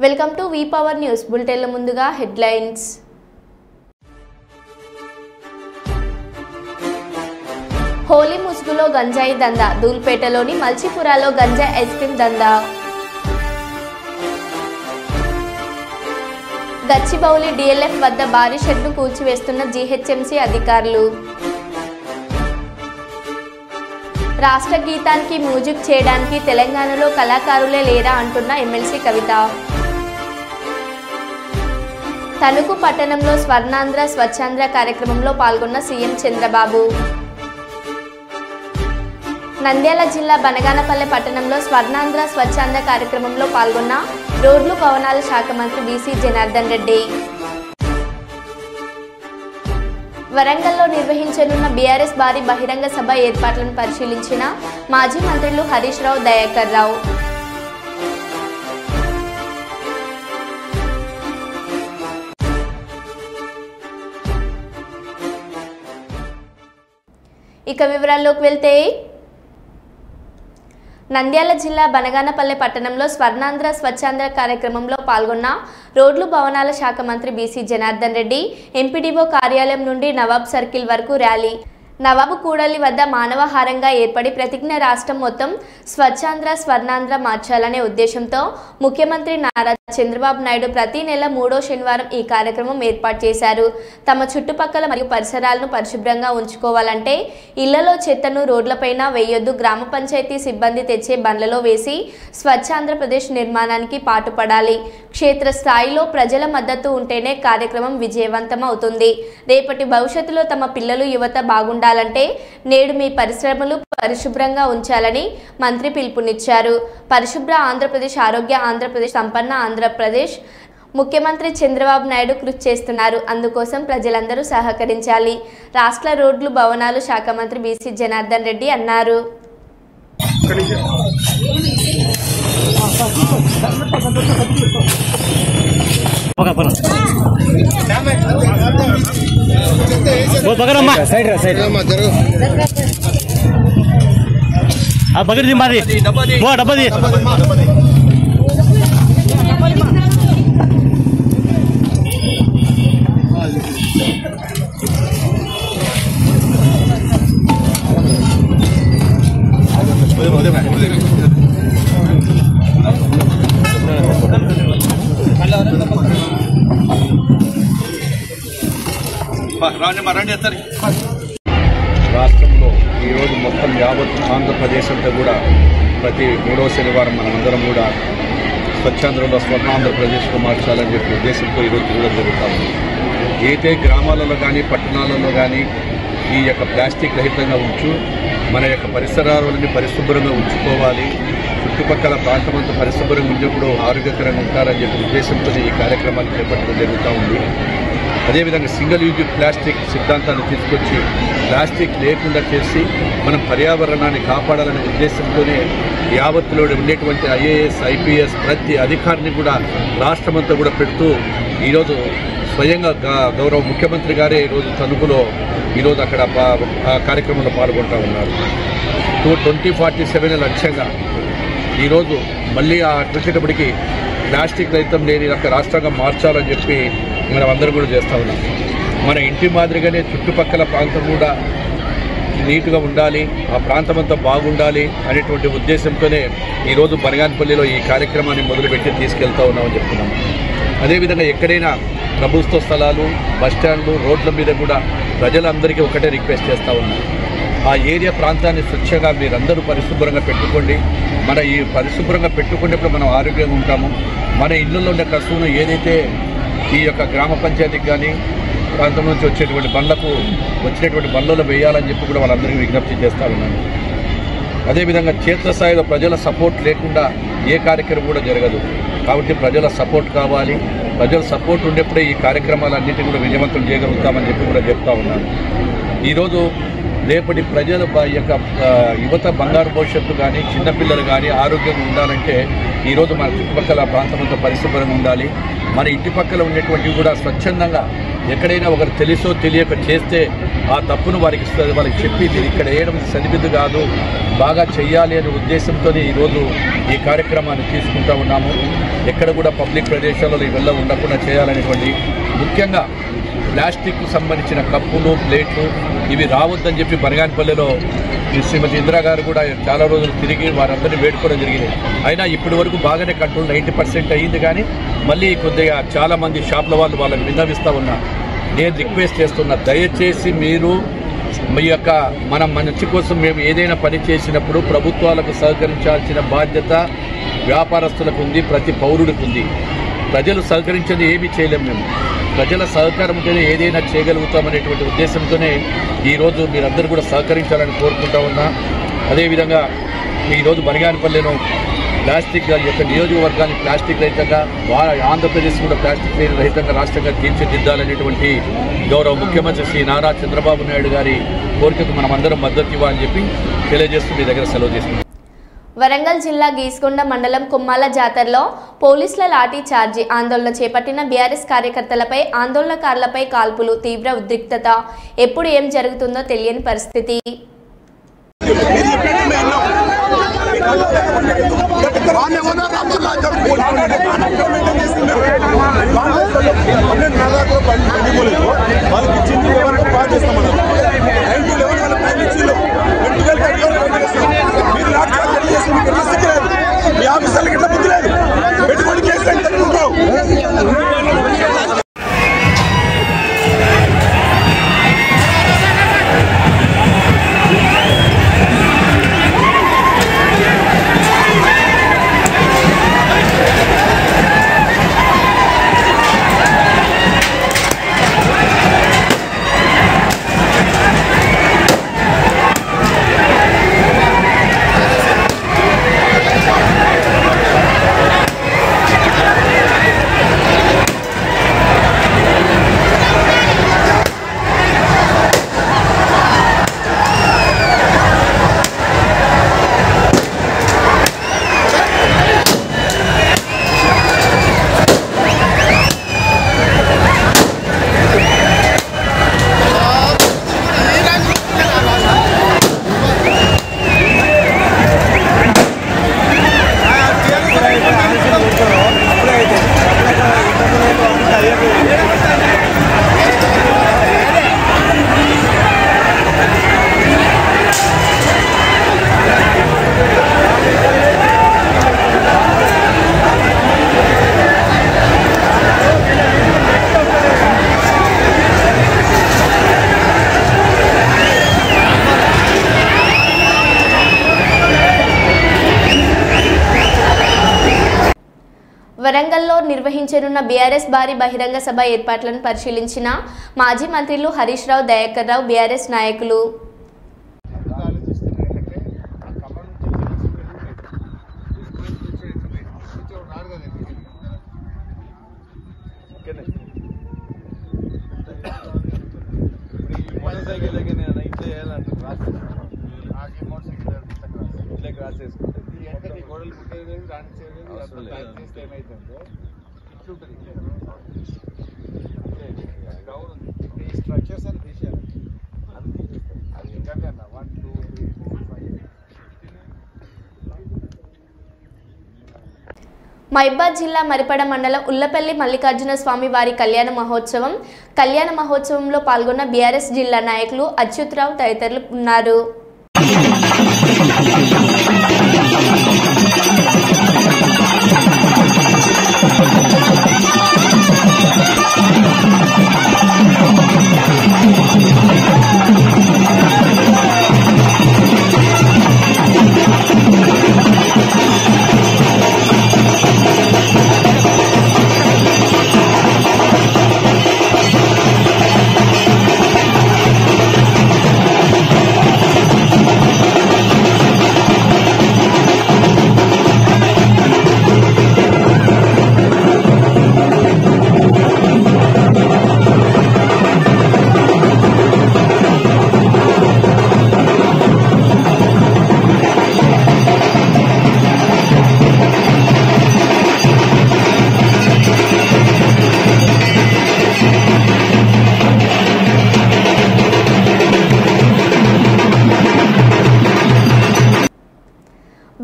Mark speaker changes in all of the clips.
Speaker 1: Welcome to V power news బులెటిన్ల ముందుగా headlines. Holi ముసుగులో గంజాయి దందా, దూల్పేటలోని మల్చిపురాలో గంజాయి ఐస్ క్రీమ్ దందా. గచ్చిబౌలి డిఎల్ఎఫ్ వద్ద భారీ షెడ్ను కూల్చివేస్తున్న జీహెచ్ఎంసీ అధికారులు. రాష్ట్ర గీతానికి మ్యూజిక్ చేయడానికి తెలంగాణలో కళాకారులే లేరా అంటున్న ఎమ్మెల్సీ కవిత. తణుకు పట్టణంలో స్వర్ణాంధ్ర స్వచ్ఛాంధ్ర కార్యక్రమంలో పాల్గొన్న సీఎం చంద్రబాబు. నంద్యాల జిల్లా బనగానపల్లె పట్టణంలో స్వర్ణాంధ్ర స్వచ్ఛాంధ్ర కార్యక్రమంలో పాల్గొన్న రోడ్లు భవనాల శాఖ మంత్రి బీసీ జనార్దన్ రెడ్డి. వరంగల్లో నిర్వహించనున్న బీఆర్ఎస్ భారీ బహిరంగ సభ ఏర్పాట్లను పరిశీలించిన మాజీ మంత్రులు హరీష్ రావు, దయాకర్ రావు. ఇక వివరాల్లోకి వెళ్తే, నంద్యాల జిల్లా బనగానపల్లె పట్టణంలో స్వర్ణాంధ్ర స్వచ్ఛాంధ్ర కార్యక్రమంలో పాల్గొన్న రోడ్లు భవనాల శాఖ మంత్రి బీసీ జనార్దన్ రెడ్డి ఎంపీడీఓ కార్యాలయం నుండి నవాబ్ సర్కిల్ వరకు ర్యాలీ. నవాబు కూడలి వద్ద మానవహారంగా ఏర్పడి ప్రతిజ్ఞ రాష్ట్రం మొత్తం స్వచ్ఛాంధ్ర స్వర్ణాంధ్ర మార్చాలనే ఉద్దేశంతో ముఖ్యమంత్రి నారా చంద్రబాబు నాయుడు ప్రతి నెల 3వ శనివారం ఈ కార్యక్రమం ఏర్పాటు చేశారు. తమ చుట్టుపక్కల మరియు పరిసరాలను పరిశుభ్రంగా ఉంచుకోవాలంటే ఇళ్లలో చెత్తను రోడ్లపైన వేయొద్దు, గ్రామ పంచాయతీ సిబ్బంది తెచ్చే బండ్లలో వేసి స్వచ్ఛాంధ్రప్రదేశ్ నిర్మాణానికి పాటుపడాలి. క్షేత్రస్థాయిలో ప్రజల మద్దతు ఉంటేనే కార్యక్రమం విజయవంతం అవుతుంది. రేపటి భవిష్యత్తులో తమ పిల్లలు, యువత బాగుండాలంటే నేడు మీ పరిశ్రమలు పరిశుభ్రంగా ఉంచాలని మంత్రి పిలుపునిచ్చారు. పరిశుభ్ర ఆంధ్రప్రదేశ్, ఆరోగ్య ఆంధ్రప్రదేశ్, సంపన్న ఆంధ్రప్రదేశ్ ముఖ్యమంత్రి చంద్రబాబు నాయుడు కృషి చేస్తున్నారు. అందుకోసం ప్రజలందరూ సహకరించాలి. రాష్ట్ర రోడ్లు భవనాలు శాఖ మంత్రి బీసీ జనార్దన్ రెడ్డి అన్నారు.
Speaker 2: बगैर मारी वो डब्बा दी
Speaker 3: రాష్ట్రంలో ఈరోజు మొత్తం యావత్ ఆంధ్రప్రదేశ్ అంతా కూడా ప్రతి 3వ శనివారం మనమందరం కూడా స్వచ్ఛాంధ్రలో స్వర్ణాంధ్రప్రదేశ్కు మార్చాలని చెప్పి ఉద్దేశంతో ఈరోజు తిరగడం జరుగుతూ ఉంది. అయితే గ్రామాలలో కానీ పట్టణాలలో కానీ ఈ యొక్క ప్లాస్టిక్ రహితంగా మన యొక్క పరిసరాలని పరిశుభ్రంగా ఉంచుకోవాలి, చుట్టుపక్కల ప్రాంతమంతా పరిశుభ్రంగా ఉన్నప్పుడు ఆరోగ్యకరంగా ఉంటారని చెప్పి ఉద్దేశంతో ఈ కార్యక్రమాన్ని చేపట్టడం జరుగుతూ ఉంది. అదేవిధంగా సింగిల్ యూజ్ ప్లాస్టిక్ సిద్ధాంతాన్ని తీసుకొచ్చి ప్లాస్టిక్ లేకుండా చేసి మనం పర్యావరణాన్ని కాపాడాలనే ఉద్దేశంతోనే యావత్తులో ఉండేటువంటి ఐఏఎస్, ఐపీఎస్ ప్రతి అధికారిని కూడా రాష్ట్రమంతా కూడా పెడుతూ ఈరోజు స్వయంగా గౌరవ ముఖ్యమంత్రి గారే ఈరోజు తణుకులో ఈరోజు అక్కడ ఆ కార్యక్రమంలో పాల్గొంటూ ఉన్నారు. 2047 లక్ష్యంగా ఈరోజు మళ్ళీ వచ్చేటప్పటికి ప్లాస్టిక్ రహితం లేని రాష్ట్రంగా మార్చాలని చెప్పి మనం అందరూ కూడా చేస్తూ ఉన్నాం. మన ఇంటి మాదిరిగానే చుట్టుపక్కల ప్రాంతం కూడా నీట్గా ఉండాలి, ఆ ప్రాంతం అంతా బాగుండాలి అనేటువంటి ఉద్దేశంతోనే ఈరోజు బనగానపల్లిలో ఈ కార్యక్రమాన్ని మొదలుపెట్టి తీసుకెళ్తూ ఉన్నామని చెప్తున్నాము. అదేవిధంగా ఎక్కడైనా ప్రభుత్వ స్థలాలు, బస్టాండ్లు, రోడ్ల మీద కూడా ప్రజలందరికీ ఒకటే రిక్వెస్ట్ చేస్తూ ఉన్నాం. ఆ ఏరియా ప్రాంతాన్ని స్వచ్ఛంగా మీరందరూ పరిశుభ్రంగా పెట్టుకోండి. మన ఈ పరిశుభ్రంగా పెట్టుకునేప్పుడు మనం ఆరోగ్యంగా ఉంటాము. మన ఇళ్ళల్లో ఉన్న కసువును ఏదైతే ఈ యొక్క గ్రామ పంచాయతీకి కానీ ప్రాంతం నుంచి వచ్చేటువంటి బండ్లలో వేయాలని చెప్పి కూడా వాళ్ళందరికీ విజ్ఞప్తి చేస్తూ ఉన్నాను. అదేవిధంగా క్షేత్రస్థాయిలో ప్రజల సపోర్ట్ లేకుండా ఏ కార్యక్రమం కూడా జరగదు. కాబట్టి ప్రజల సపోర్ట్ కావాలి. ప్రజల సపోర్ట్ ఉండేప్పుడే ఈ కార్యక్రమాలన్నింటినీ కూడా విజయవంతం చేయగలుగుతామని చెప్పి కూడా చెప్తా ఉన్నాను. ఈరోజు రేపటి ప్రజల యొక్క యువత బంగారు భవిష్యత్తు కానీ చిన్నపిల్లలు కానీ ఆరోగ్యంగా ఉండాలంటే ఈరోజు మన చుట్టుపక్కల ప్రాంతం అంతా పరిశుభ్రంగా ఉండాలి. మన ఇంటి పక్కల ఉండేటువంటివి కూడా స్వచ్ఛందంగా ఎక్కడైనా ఒకరు తెలుసో తెలియక చేస్తే ఆ తప్పును వాళ్ళకి చెప్పి మీరు ఇక్కడ వేయడం సరిదిద్దు కాదు, బాగా చెయ్యాలి అనే ఉద్దేశంతో ఈరోజు ఈ కార్యక్రమాన్ని తీసుకుంటూ ఉన్నాము. ఎక్కడ కూడా పబ్లిక్ ప్రదేశాలలో వెళ్ళ ఉండకుండా చేయాలనేటువంటి, ముఖ్యంగా ప్లాస్టిక్కు సంబంధించిన కప్పులు ప్లేట్లు ఇవి రావద్దని చెప్పి బనగానపల్లిలో శ్రీమతి ఇందిరా గారు కూడా చాలా రోజులు తిరిగి వారందరినీ వేడుకోవడం జరిగింది. అయినా ఇప్పటి వరకు బాగానే కంట్రోల్ 90% అయ్యింది. కానీ మళ్ళీ కొద్దిగా చాలామంది షాపుల వాళ్ళు వాళ్ళని విన్నవిస్తూ ఉన్నారు. నేను రిక్వెస్ట్ చేస్తున్నా, దయచేసి మీరు మీ యొక్క మన మంచి కోసం మేము ఏదైనా పని చేసినప్పుడు ప్రభుత్వాలకు సహకరించాల్సిన బాధ్యత వ్యాపారస్తులకు ఉంది, ప్రతి పౌరుడికి ఉంది. ప్రజలు సహకరించేది ఏమీ చేయలేము. మేము ప్రజల సహకారంతోనే ఏదైనా చేయగలుగుతామనేటువంటి ఉద్దేశంతోనే ఈరోజు మీరందరూ కూడా సహకరించాలని కోరుకుంటా ఉన్నా. అదేవిధంగా ఈరోజు బనగానపల్లిలో ప్లాస్టిక్ యొక్క నియోజకవర్గాన్ని ప్లాస్టిక్ రహితంగా, ఆంధ్రప్రదేశ్ కూడా ప్లాస్టిక్ రహితంగా రాష్ట్రంగా తీర్చిదిద్దాలనేటువంటి గౌరవ ముఖ్యమంత్రి శ్రీ నారా చంద్రబాబు నాయుడు గారి కోరికకు మనం అందరం మద్దతు ఇవ్వాలని చెప్పి తెలియజేస్తూ మీ దగ్గర సెలవు చేస్తున్నాం.
Speaker 1: వరంగల్ జిల్లా గీసుకొండ మండలం కొమ్మాల జాతరలో పోలీసుల లాఠీ చార్జీ ఆందోళన చేపట్టిన బీఆర్ఎస్ కార్యకర్తలపై ఆందోళనకారులపై కాల్పులు, తీవ్ర ఉద్రిక్తత. ఎప్పుడు ఏం జరుగుతుందో తెలియని పరిస్థితి. వరంగల్లో నిర్వహించనున్న బీఆర్ఎస్ భారీ బహిరంగ సభ ఏర్పాట్లను పరిశీలించిన మాజీ మంత్రులు హరీష్ రావు, దయాకర్ రావు, బీఆర్ఎస్ నాయకులు. మహబూబాబాద్ జిల్లా మరిపడ మండలం ఉల్లపల్లి మల్లికార్జున స్వామి వారి కళ్యాణ మహోత్సవంలో పాల్గొన్న బీఆర్ఎస్ జిల్లా నాయకులు అచ్యుతరావు తదితరులు ఉన్నారు.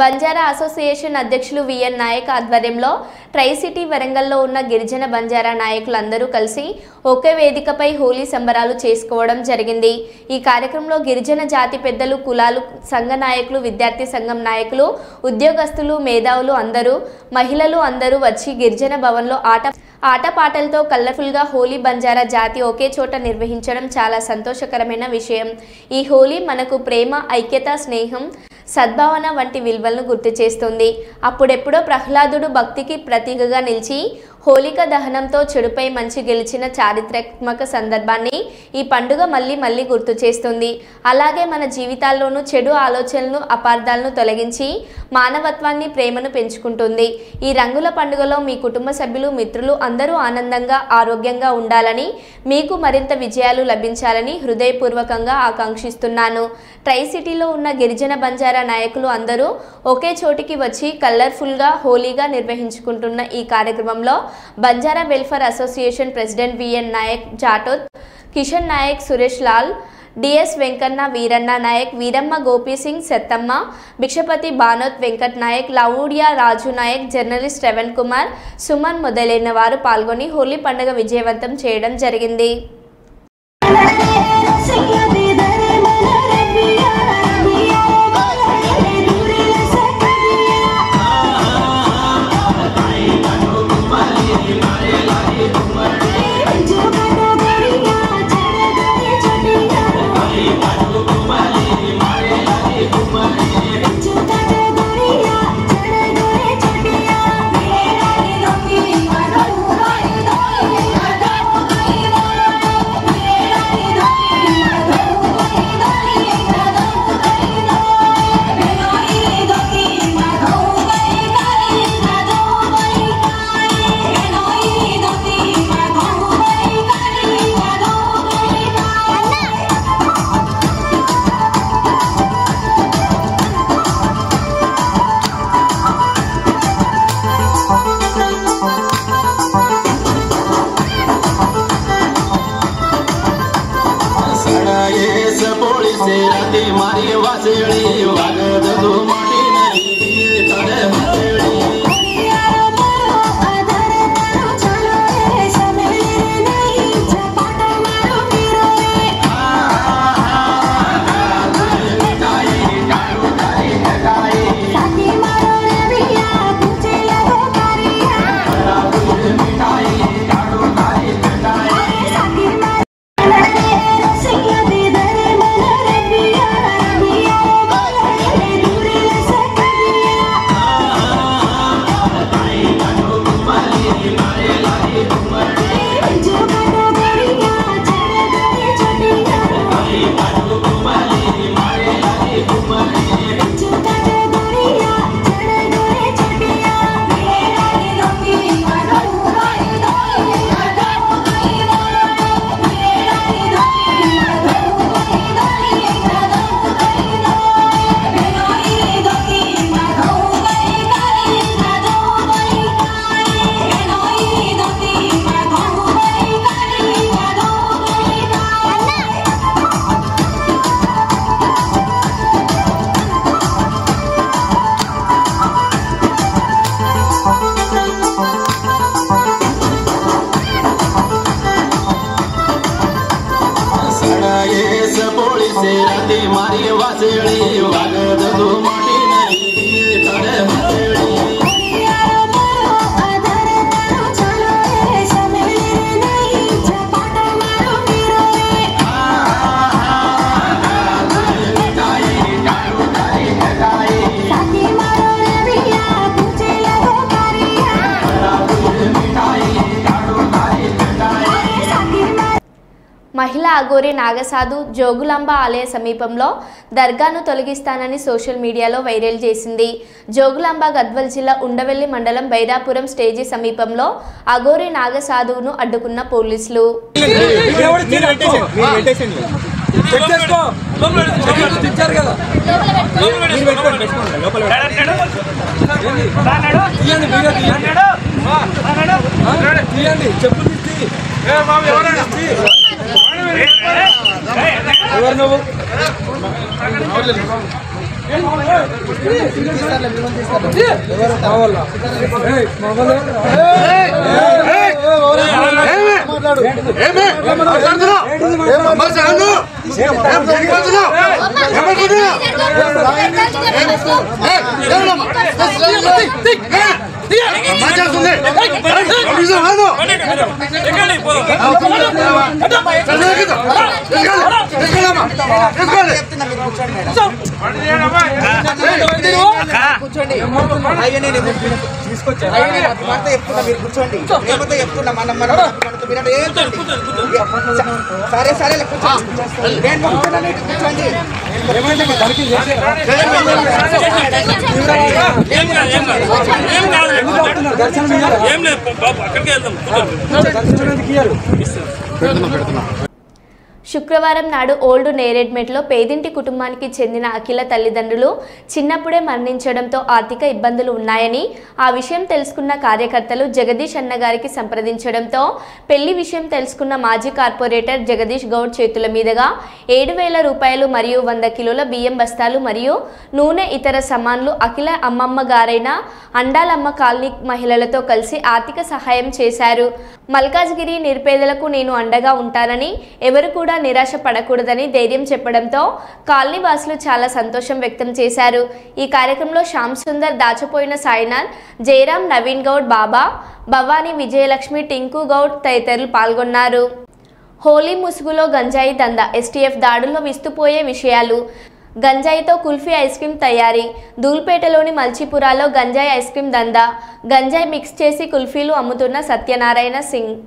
Speaker 1: బంజారా అసోసియేషన్ అధ్యక్షులు విఎన్ నాయక్ ఆధ్వర్యంలో ట్రై సిటీ వరంగల్లో ఉన్న గిరిజన బంజారా నాయకులందరూ కలిసి ఒకే వేదికపై హోలీ సంబరాలు చేసుకోవడం జరిగింది. ఈ కార్యక్రమంలో గిరిజన జాతి పెద్దలు, కులాలు, సంఘ నాయకులు, విద్యార్థి సంఘం నాయకులు, ఉద్యోగస్తులు, మేధావులు మహిళలు అందరూ వచ్చి గిరిజన భవన్లో ఆటపాటలతో కలర్ఫుల్గా హోలీ బంజారా జాతి ఒకే చోట నిర్వహించడం చాలా సంతోషకరమైన విషయం. ఈ హోలీ మనకు ప్రేమ, ఐక్యత, స్నేహం, సద్భావన వంటి విలువలను గుర్తు చేస్తుంది. అప్పుడెప్పుడో ప్రహ్లాదుడు భక్తికి ప్రతీకగా నిలిచి హోలిక దహనంతో చెడుపై మంచి గెలిచిన చారిత్రాత్మక సందర్భాన్ని ఈ పండుగ మళ్ళీ గుర్తు చేస్తుంది. అలాగే మన జీవితాల్లోనూ చెడు ఆలోచనలను, అపార్థాలను తొలగించి మానవత్వాన్ని, ప్రేమను పెంచుకుంటుంది. ఈ రంగుల పండుగలో మీ కుటుంబ సభ్యులు, మిత్రులు అందరూ ఆనందంగా, ఆరోగ్యంగా ఉండాలని, మీకు మరింత విజయాలు లభించాలని హృదయపూర్వకంగా ఆకాంక్షిస్తున్నాను. ట్రై సిటీలో ఉన్న గిరిజన బంజారా నాయకులు అందరూ ఒకే చోటికి వచ్చి కలర్ఫుల్గా హోలీగా నిర్వహించుకుంటున్న ఈ కార్యక్రమంలో Banjara welfare association president VN Nayak Jatoth, Kishan Nayak, Suresh Lal, DS Venkanna, Veeranna Nayak, Veeramma, Gopisingh, Sattamma, Bhikshapathi, Banoth, Venkat Nayak, Laudya, Raju Nayak, journalist Shravan Kumar, Suman మొదలైన వారు పాల్గొని హోలీ పండుగ విజయవంతం చేయడం జరిగింది. మహిళా అఘోరి నాగసాధు జోగులాంబ ఆలయ సమీపంలో దర్గాను తొలగిస్తానని సోషల్ మీడియాలో వైరల్ చేసింది. జోగులాంబ గద్వాల్ జిల్లా ఉండవెల్లి మండలం బైరాపురం స్టేజీ సమీపంలో అఘోరి నాగసాధువును అడ్డుకున్న పోలీసులు
Speaker 4: సరే సరే కూర్చోండి
Speaker 1: శుక్రవారం నాడు ఓల్డ్ నేరేడ్మెట్లో పేదింటి కుటుంబానికి చెందిన అఖిల తల్లిదండ్రులు చిన్నప్పుడే మరణించడంతో ఆర్థిక ఇబ్బందులు ఉన్నాయని ఆ విషయం తెలుసుకున్న కార్యకర్తలు జగదీష్ అన్నగారికి సంప్రదించడంతో పెళ్లి విషయం తెలుసుకున్న మాజీ కార్పొరేటర్ జగదీష్ గౌడ్ చేతుల మీదుగా 7,000 రూపాయలు మరియు 100 కిలోల బియ్యం బస్తాలు మరియు నూనె ఇతర సామాన్లు అఖిల అమ్మమ్మ గారైన అండాలమ్మ కాలనీ మహిళలతో కలిసి ఆర్థిక సహాయం చేశారు. మల్కాజ్గిరి నిరుపేదలకు నేను అండగా ఉంటానని ఎవరు కూడా నిరాశ పడకూడదని ధైర్యం చెప్పడంతో కాలనీ వాసులు చాలా సంతోషం వ్యక్తం చేశారు. ఈ కార్యక్రమంలో శ్యామ్ సుందర్, దాచపోయిన సాయినాథ్, జయరాం, నవీన్ గౌడ్, బాబా, భవానీ, విజయలక్ష్మి, టింకు గౌడ్ తదితరులు పాల్గొన్నారు. హోలీ ముసుగులో గంజాయి దందా, ఎస్టీఎఫ్ దాడుల్లో విస్తుపోయే విషయాలు. గంజాయితో కుల్ఫీ ఐస్ క్రీమ్ తయారీ. దూల్పేటలోని మల్చిపురాలో గంజాయి ఐస్ క్రీమ్ దందా. గంజాయి మిక్స్ చేసి కుల్ఫీలు అమ్ముతున్న సత్యనారాయణ సింగ్.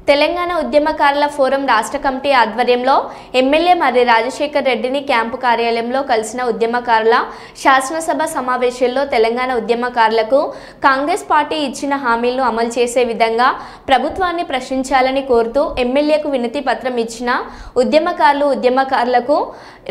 Speaker 1: తెలంగాణ ఉద్యమకారుల ఫోరం రాష్ట్ర కమిటీ ఆధ్వర్యంలో ఎమ్మెల్యే మర్రి రాజశేఖర్ రెడ్డిని క్యాంపు కార్యాలయంలో కలిసిన ఉద్యమకారుల శాసనసభ సమావేశంలో తెలంగాణ ఉద్యమకారులకు కాంగ్రెస్ పార్టీ ఇచ్చిన హామీలను అమలు చేసే విధంగా ప్రభుత్వాన్ని ప్రశ్నించాలని కోరుతూ ఎమ్మెల్యేకు వినతి పత్రం ఇచ్చిన ఉద్యమకారులకు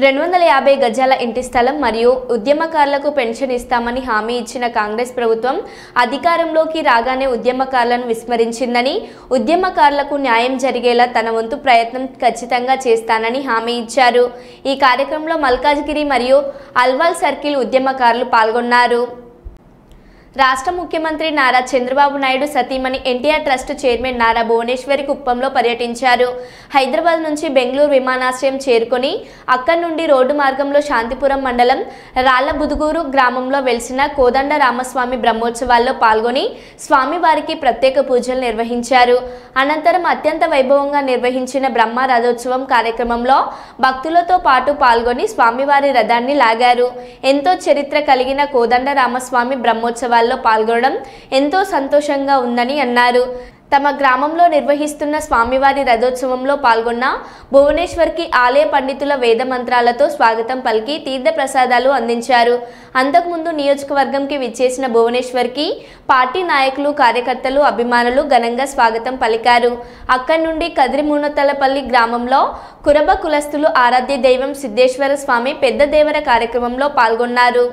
Speaker 1: 250 గజాల ఇంటి స్థలం మరియు ఉద్యమకారులకు పెన్షన్ ఇస్తామని హామీ ఇచ్చిన కాంగ్రెస్ ప్రభుత్వం అధికారంలోకి రాగానే ఉద్యమకారులను విస్మరించిందని, ఉద్యమకారులకు న్యాయం జరిగేలా తన వంతు ప్రయత్నం ఖచ్చితంగా చేస్తానని హామీ ఇచ్చారు. ఈ కార్యక్రమంలో మల్కాజ్గిరి మరియు అల్వాల్ సర్కిల్ ఉద్యమకారులు పాల్గొన్నారు. రాష్ట్ర ముఖ్యమంత్రి నారా చంద్రబాబు నాయుడు సతీమణి ఎన్టీఆర్ ట్రస్ట్ చైర్మన్ నారా భువనేశ్వరి కుప్పంలో పర్యటించారు. హైదరాబాద్ నుంచి బెంగళూరు విమానాశ్రయం చేరుకొని అక్కడి నుండి రోడ్డు మార్గంలో శాంతిపురం మండలం రాళ్లబుదుగూరు గ్రామంలో వెలిసిన కోదండ రామస్వామి బ్రహ్మోత్సవాల్లో పాల్గొని స్వామివారికి ప్రత్యేక పూజలు నిర్వహించారు. అనంతరం అత్యంత వైభవంగా నిర్వహించిన బ్రహ్మ రథోత్సవం కార్యక్రమంలో భక్తులతో పాటు పాల్గొని స్వామివారి రథాన్ని లాగారు. ఎంతో చరిత్ర కలిగిన కోదండ రామస్వామి బ్రహ్మోత్సవాలు పాల్గొనడం ఎంతో సంతోషంగా ఉందని అన్నారు. తమ గ్రామంలో నిర్వహిస్తున్న స్వామివారి రథోత్సవంలో పాల్గొన్న భువనేశ్వర్కి ఆలయ పండితుల వేద మంత్రాలతో స్వాగతం పలికి తీర్థ ప్రసాదాలు అందించారు. అంతకుముందు నియోజకవర్గంకి విచ్చేసిన భువనేశ్వర్కి పార్టీ నాయకులు, కార్యకర్తలు, అభిమానులు ఘనంగా స్వాగతం పలికారు. అక్కడి నుండి కదిరిమునతలపల్లి గ్రామంలో కురబ కులస్తులు ఆరాధ్య దైవం సిద్ధేశ్వర స్వామి పెద్ద దేవర కార్యక్రమంలో పాల్గొన్నారు.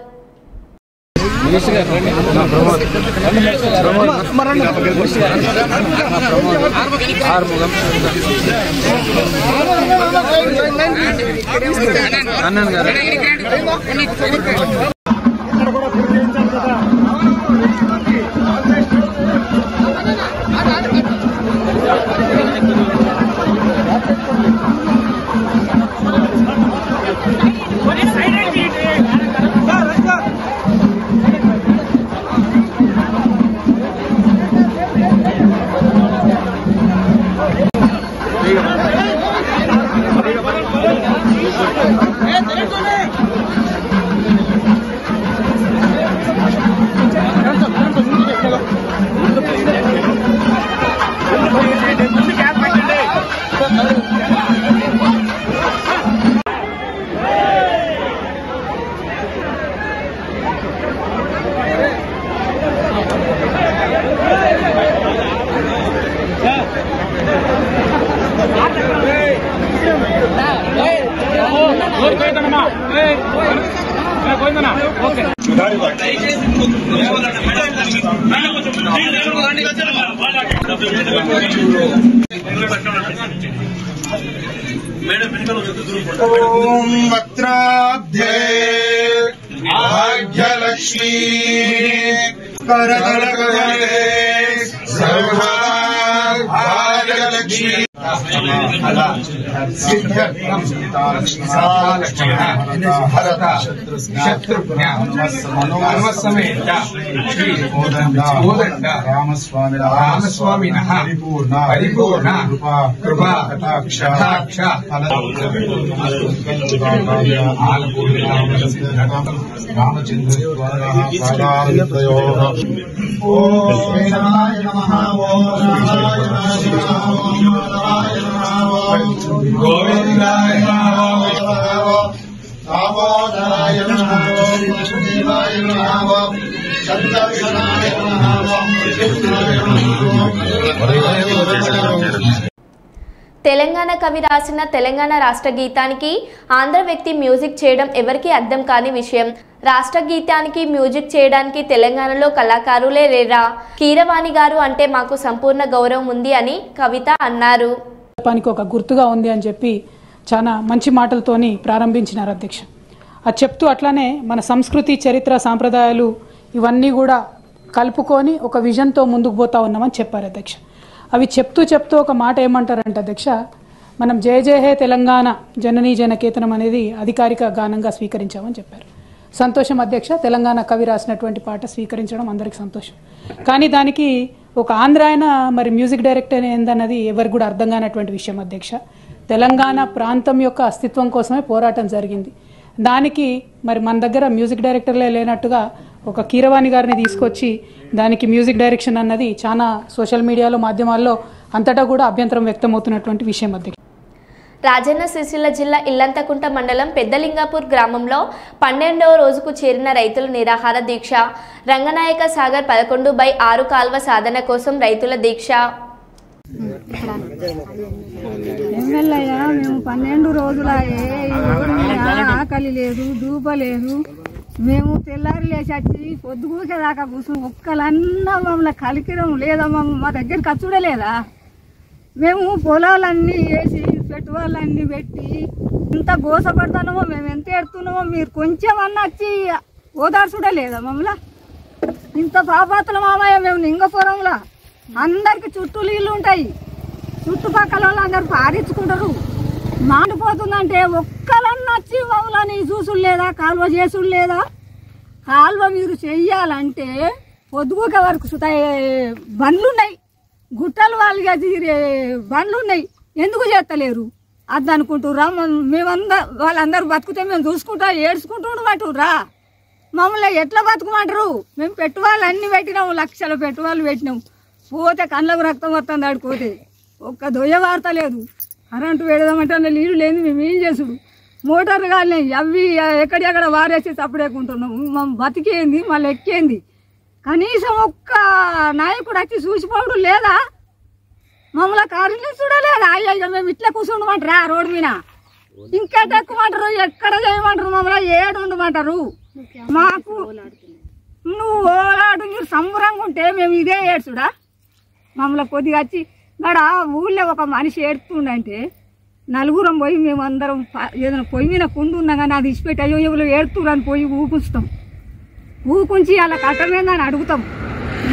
Speaker 5: ఓం వక్త్రాబ్ధే భాగ్యలక్ష్మీ కరకలకలే సర్వభాగ్యలక్ష్మీ
Speaker 6: రామస్వామి పరిపూర్ణ కృపా కటాక్ష
Speaker 5: గోవిందాయ దామోదరాయ వాసుదేవాయ సందర్శనాయ
Speaker 1: తెలంగాణ కవి రాసిన తెలంగాణ రాష్ట్ర గీతానికి ఆంధ్ర వ్యక్తి మ్యూజిక్ చేయడం ఎవరికీ అర్థం కాని విషయం. రాష్ట్ర గీతానికి మ్యూజిక్ చేయడానికి తెలంగాణలో కళాకారులే లేరా? కీరవాణి గారు అంటే మాకు సంపూర్ణ గౌరవం ఉంది అని కవిత అన్నారు.
Speaker 7: ఒక గుర్తుగా ఉంది అని చెప్పి చాలా మంచి మాటలతోని ప్రారంభించినారు అధ్యక్ష. అది చెప్తూ అట్లానే మన సంస్కృతి చరిత్ర సాంప్రదాయాలు ఇవన్నీ కూడా కలుపుకొని ఒక విజన్తో ముందుకు పోతా ఉన్నామని చెప్పారు అధ్యక్ష. అవి చెప్తూ ఒక మాట ఏమంటారంటే అధ్యక్ష, మనం జయ జయ హే తెలంగాణ జననీ జనకేతనం అనేది అధికారిక గానంగా స్వీకరించామని చెప్పారు. సంతోషం అధ్యక్ష, తెలంగాణ కవి రాసినటువంటి పాట స్వీకరించడం అందరికీ సంతోషం. కానీ దానికి ఒక ఆంధ్ర ఆయన మరి మ్యూజిక్ డైరెక్టర్ ఏందన్నది ఎవరికి కూడా అర్థం కానటువంటి విషయం అధ్యక్ష. తెలంగాణ ప్రాంతం యొక్క అస్తిత్వం కోసమే పోరాటం జరిగింది. దానికి మరి మన దగ్గర మ్యూజిక్ డైరెక్టర్లే లేనట్టుగా ఒక కీరవాణి గారిని తీసుకొచ్చి దానికి మ్యూజిక్ డైరెక్షన్ అన్నది చాలా సోషల్ మీడియాలో మాధ్యమాల్లో అంతటా కూడా అభ్యంతరం వ్యక్తమవుతున్నటువంటి విషయం అధ్యక్ష.
Speaker 1: రాజన్న సిరిసిల్ల జిల్లా ఇల్లంతకుంట మండలం పెద్దలింగాపూర్ గ్రామంలో 12వ రోజుకు చేరిన రైతుల నిరాహార దీక్ష. రంగనాయక సాగర్ 11/6 కాల్వ సాధన కోసం రైతుల దీక్ష.
Speaker 8: ఎమ్మెల్యే మేము 12 రోజుల ఆకలి లేదు, దూప లేదు. మేము తెల్లారి లేచి వచ్చి పొద్దుగూసేదాకా కూర్చుని ఒక్కలన్నా మమ్మల్ని కలికిరం లేదా, మా దగ్గర ఖర్చుడే లేదా. మేము పొలాలన్నీ వేసి పెట్టుబడులన్నీ పెట్టి ఇంత గోసపడుతున్నామో, మేము ఎంత ఎడుతున్నామో మీరు కొంచెం అన్న వచ్చి ఓదార్చుడే లేదా మమ్మల్ని. ఇంత పాపాతుల మామయ్య మేము నింగపురంలో అందరికి చుట్టూ నీళ్ళు ఉంటాయి, చుట్టుపక్కల వాళ్ళు అందరు పారించుకుంటారు. మాడిపోతుందంటే ఒక్కలన్నా వచ్చి మమ్మల్ని చూసుడు లేదా, కాలువ చేసుడు లేదా. కాలువ మీరు చెయ్యాలంటే పొద్దుగూక వరకు బండ్లున్నాయి, గుట్టలు వాళ్ళకి బండ్లున్నాయి, ఎందుకు చేస్తలేరు అది అనుకుంటుర్రా. వాళ్ళందరూ బతుకుతే మేము చూసుకుంటా ఏడ్చుకుంటుండమంటుర్రా. మమ్మల్ని ఎట్లా బతుకుమంటారు? మేము పెట్టుబడులు అన్నీ పెట్టినాము, లక్షల పెట్టుబడులు పెట్టినాము. పోతే కళ్ళకు రక్తం వస్తుంది ఆడిపోతే ఒక్క దొయ్య వార్త లేదు. కరెంటు పెడదామంటే నీళ్ళు లేదు, మేము ఏం చేసుడు. మోటార్లు కానీ అవి ఎక్కడెక్కడ వారేసి తప్పుడేకుంటున్నాము. మేము బతికేంది మళ్ళీ ఎక్కేంది. కనీసం ఒక్క నాయకుడు వచ్చి చూసిపోవడు లేదా, మమ్మల్ని కారుని చూడలేదా. అయ్యో మేము ఇట్లా కూర్చుండమంటారా రోడ్డు మీద, ఇంకా ఎక్కుమంటారు, ఎక్కడ చేయమంటారు, మమ్మల్ని ఏడు ఉండమంటారు. మాకు నువ్వు ఓలాడు మీరు సంబరంగా ఉంటే మేము ఇదే ఏడ్చుడా. మమ్మల్ని కొద్దిగా వచ్చి గడ ఊళ్ళో ఒక మనిషి ఏడుతుండంటే నలుగురం పోయి మేమందరం ఏదైనా పొయ్యి మీద కుండు ఉన్నా కానీ అది ఇచ్చిపెట్టి అయ్యో ఎవరు ఏడుతురని పోయి ఊపుస్తాం. ఊకుంచి అలా కట్టమేందని అడుగుతాం.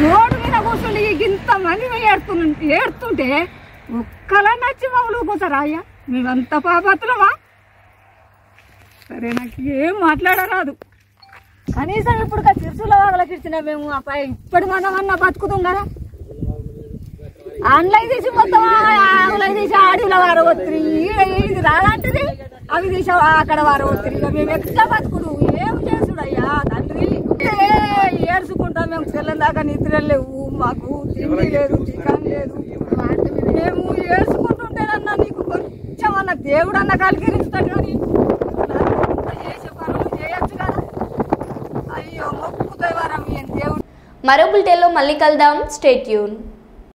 Speaker 8: రోడ్డు మీద కూర్చుండి ఇంతమంది ఏడుతుంటే ఒక్కలన్నా వచ్చి మమ్మల్ని ఊపుతారా? అయ్యా మేమంతా పాపతులమా? సరే నాకు ఏం మాట్లాడరాదు. కనీసం ఇప్పుడు చిరుసుల వాళ్ళకి ఇచ్చిన మేము ఇప్పటి మనమన్నా బతుకుతాం కదా. ఆన్లైన్ తీసి మొత్తం ఆన్లైన్ తీసి ఆడిలో వారవత్రి ఇది రాలంటది, అవి తీసి అక్కడ వారవత్రి. మేము ఎట్లా బతుకుడు ఏం చేసుడు అయ్యా తండ్రి. ఏడ్చుకుంటాం మేము. తెల్లని దాకా నిద్ర లేవు, మాకు తిండి లేదు, చికెన్ లేదు. మేము ఏడ్చుకుంటుంటేనన్నా నీకు కొంచెం అన్న దేవుడు అన్న కలిగిరిస్తాడు కానీ చేసే పనులు చేయొచ్చు కదా. అయ్యో మొక్కుతాయి వారం దేవుడు.
Speaker 1: మరో బులెటిన్లో మళ్ళీ కలుద్దాం. Stay tune.